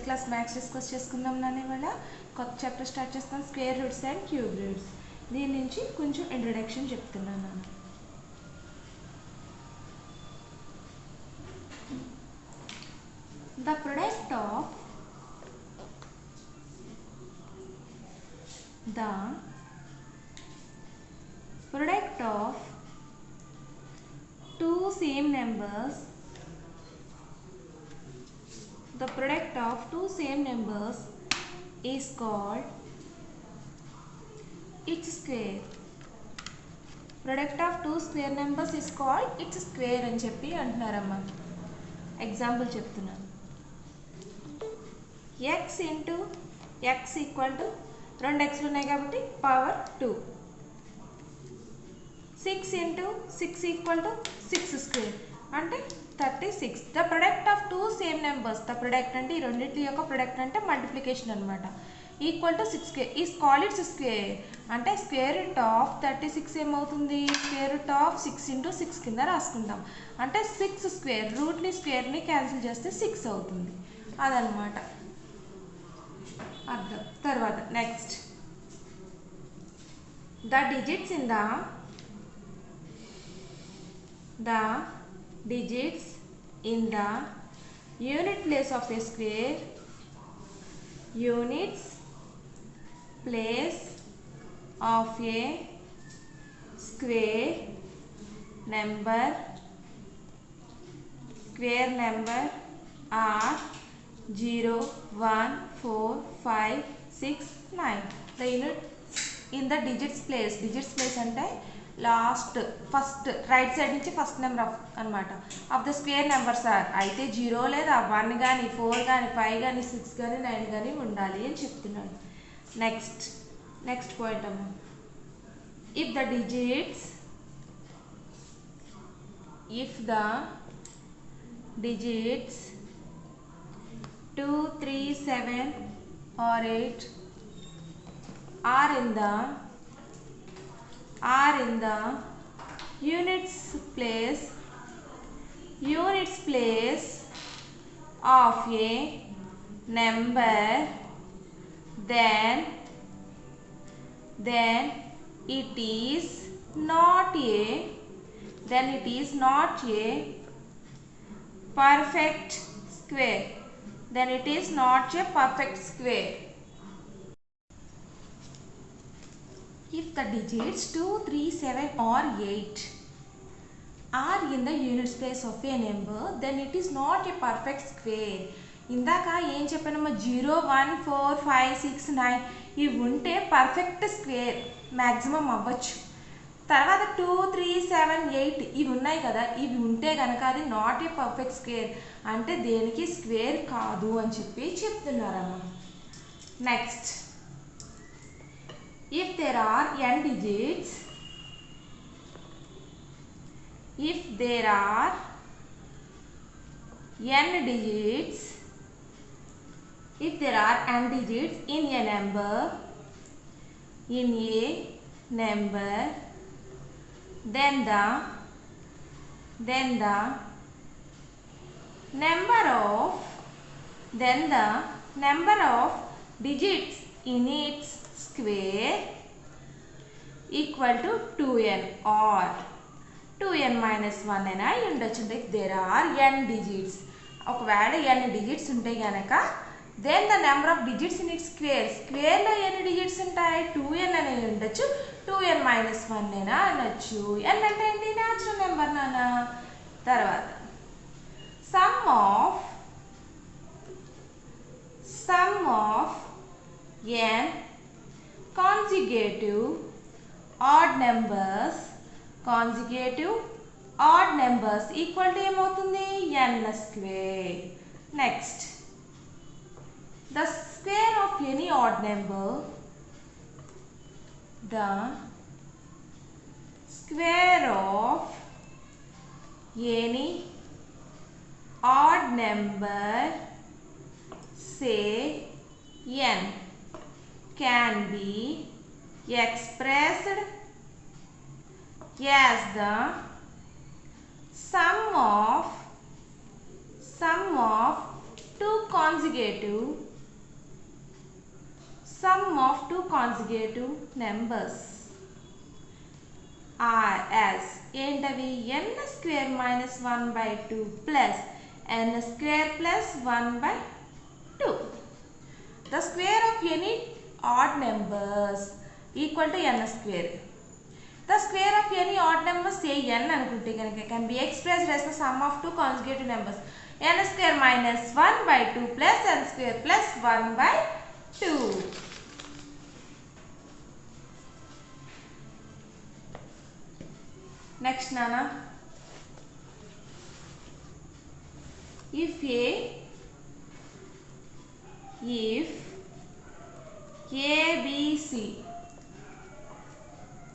Class maths discuss చేసుకుందాం నాన్న ఇవాళ కొత్త చాప్టర్ స్టార్ట్ చేస్తాం square roots and cube roots దీని నుంచి కొంచెం ఇంట్రడక్షన్ చెప్తున్నాను నాన్న the product of two same numbers is called its square. Product of two square numbers is called its square అని చెప్పి అంటున్నారమ్మా. ఎగ్జాంపుల్ చెప్తున్నాను. x into x equal to 2xలు ఉన్నాయి కాబట్టి power 2. 6 into 6 equal to 6 square అంటే 36. The product of two same numbers, the product అంటే ఈ రెండింటి యొక్క ప్రొడక్ట్ అంటే మల్టిప్లికేషన్ అనమాట. Equal to 6 square is called its square అంటే స్క్వేర్ రూట్ ఆఫ్ 36 ఏమవుతుంది, స్క్వేర్ రూట్ ఆఫ్ 6 ఇంటూ 6 కింద రాసుకుంటాం. అంటే 6 స్క్వేర్ రూట్ని స్క్వేర్ని క్యాన్సిల్ చేస్తే 6 అవుతుంది. అదనమాట అర్థం. తర్వాత next the digits in the unit place of a square, units place of a square number are 0, 1, 4, 5, 6, 9. The unit in the digits place అంటే లాస్ట్ ఫస్ట్ రైట్ సైడ్ నుంచి ఫస్ట్ నెంబర్ అనమాట of the square numbers are. అయితే 0 లేదా 1 కానీ 4 కానీ 5 కానీ 6 కానీ 9 కానీ ఉండాలి అని చెప్తున్నాడు. నెక్స్ట్ పాయింట్ అమ్మ. If the digits 2, 3, 7 or 8 are in the units place of a number, then it is not a perfect square. If the digits 2, 3, 7 or 8 are in the units place of a number, then it is not a perfect square. ఇందాక ఏం చెప్పానమ్మా, 0, 1, 4, 5, 6, 9 ఇవి ఉంటే perfect square maximum అవ్వచ్చు. తర్వాత 2, 3, 7, 8 ఇవి ఉన్నాయి కదా, ఇవి ఉంటే కనుక అది నాట్ ఏ పర్ఫెక్ట్ స్క్వేర్ అంటే దేనికి స్క్వేర్ కాదు అని చెప్పి చెప్తున్నారమ్మా. Next if there are n digits in a number then the number of digits in its square equal to 2n or 2n minus 1 అని అయి ఉండొచ్చు. if there are n digits, ఒకవేళ n digits ఉంటే కనుక then the number of digits in its స్క్వేర్లో ఎన్ని digits ఉంటాయి, 2n అనేది ఉండొచ్చు, 2n minus 1 అయినా అనొచ్చు. n అంటే ఏంటి, న్యాచురల్ నెంబర్ నాన్న. తర్వాత some of n consecutive odd numbers equal to ఏమవుతుంది, n square. Next the square of any odd number say n can be expressed as the sum of two consecutive numbers are as ఏంటవి n square minus 1 by 2 plus n square plus 1 by 2. The square of any odd numbers equal to n square. The square of any odd numbers say n అనుకుంటే కనుక can be expressed as the sum of two consecutive numbers n square minus 1 by 2 plus n square plus 1 by 2. Next Nana, if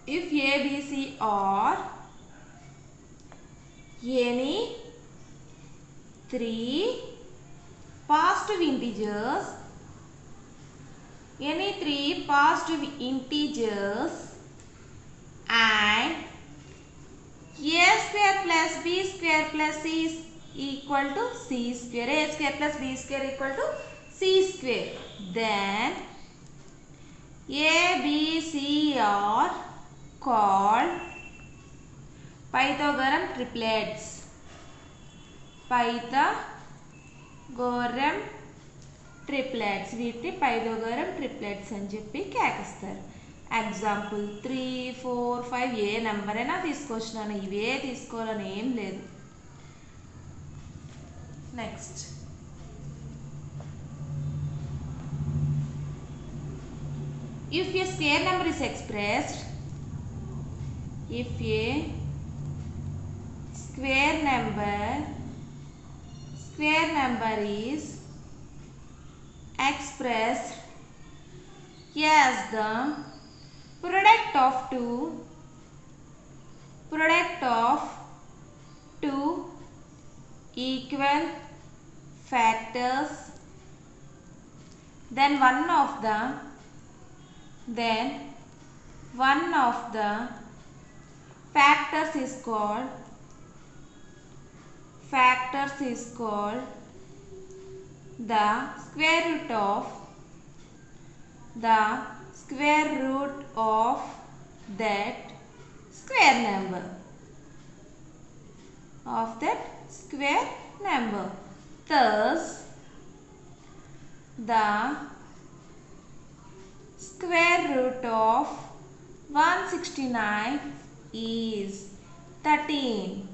ABC are any three positive integers and a square plus b square plus c is equal to c square, a square plus b square equal to c square, then a, b, c are called Pythagorean triplets. వీటిని పైథాగోరన్ triplets అని చెప్పి కేకిస్తారు. Example 3, 4, 5 ఏ number అయినా తీసుకొచ్చినాను, ఇవే తీసుకోవాలని ఏం లేదు. Next if a square number is expressed, if a square number is expressed as the product of two equal factors, then one of the factors is called the square root of that square number. Thus the square root of 169 is 13.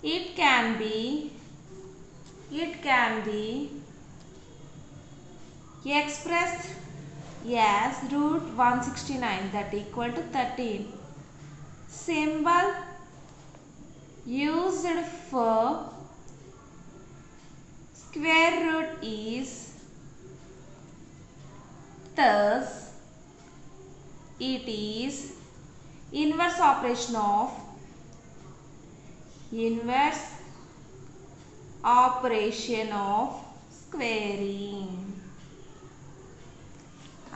It can be expressed as root 169, that equal to 13. Symbol used for square root is thus. It is inverse operation of squaring.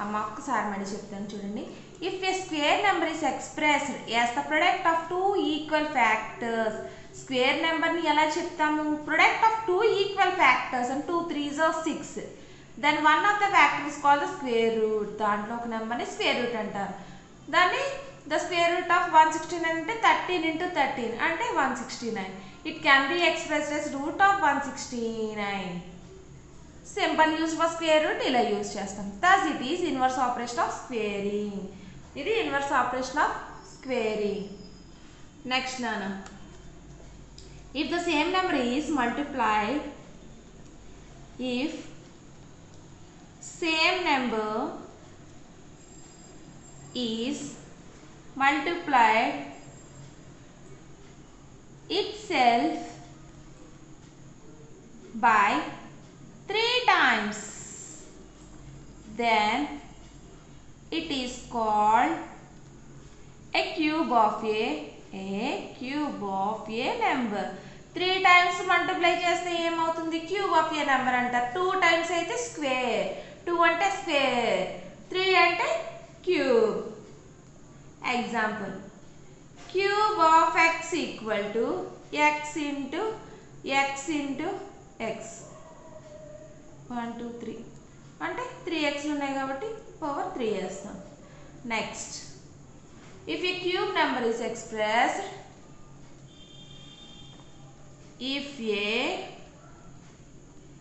అమ్మ ఒక్కసారి మళ్ళీ చెప్తాను చూడండి. If a square number is expressed as the product of two equal factors, square number ని ఎలా చెప్తాము? Product of two equal factors and 2 3s are 6. Then one of the factors is called the square root. దాంట్లో ఒక నెంబర్ని square root అంటారు. దాన్ని the square root of 169 అంటే 13 into 13 అంటే 169. It can be expressed as root of 169. Simple use for square root ఇలా use చేస్తాం. Thus it is inverse operation of squaring. ఇది inverse operation of squaring. Next Nana, if the same number is multiplied, if same number is multiplied itself by 3 times, then it is called a cube of a number. 3 times multiply చేస్తే ఏమవుతుంది? Cube of A number అంటారు. 2 times అయితే square, 2 అంటే square, 3 అంటే cube. Example cube of X equal to X into X into X 1 2 3 అంటే 3xలు ఉన్నాయి కాబట్టి power 3 వేస్తాం. Next if a cube number is expressed if a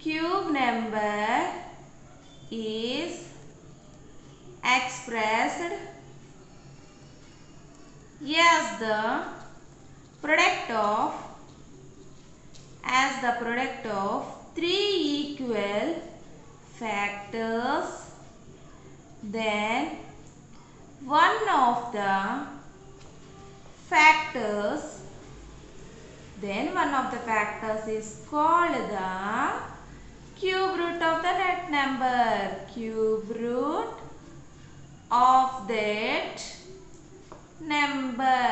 cube number is expressed as the product of three equal factors, then one of the factors is called the cube root of the that number. Cube root of that number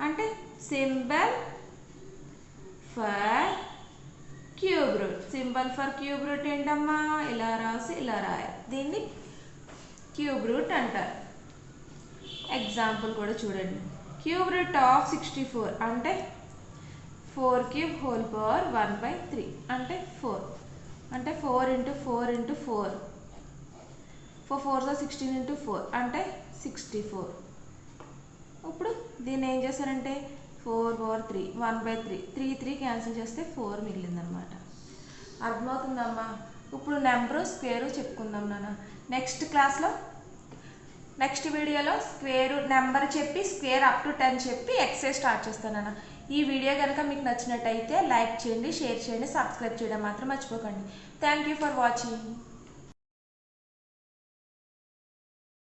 అంటే symbol for cube root. Symbol for cube root ఏంటమ్మా? ఇలా రాసి ఇలా రాయాలి. దీన్ని cube root అంటారు. Example కూడా చూడండి. క్యూబ్ రూట్ ఆఫ్ 64 అంటే 4 క్యూబ్ హోల్ పవర్ 1/3 అంటే 4 అంటే 4 ఇంటూ 4 ఇంటూ 4 4 4 16 ఇంటూ 4 అంటే 64. ఇప్పుడు దీన్ని ఏం చేశారంటే 4/3 1/3 3 క్యాన్సిల్ చేస్తే 4 మిగిలిందనమాట. అర్థమవుతుందమ్మా? ఇప్పుడు నెంబరు స్క్వేరు చెప్పుకుందాం నాన్న. నెక్స్ట్ వీడియోలో స్క్వేరు నెంబర్ చెప్పి స్క్వేర్ అప్ టు 10 చెప్పి ఎక్సైజ్ స్టార్ట్ చేస్తాను నాన్న. ఈ వీడియో కనుక మీకు నచ్చినట్టయితే లైక్ చేయండి, షేర్ చేయండి, సబ్స్క్రైబ్ చేయడం మాత్రం మర్చిపోకండి. Thank you for watching.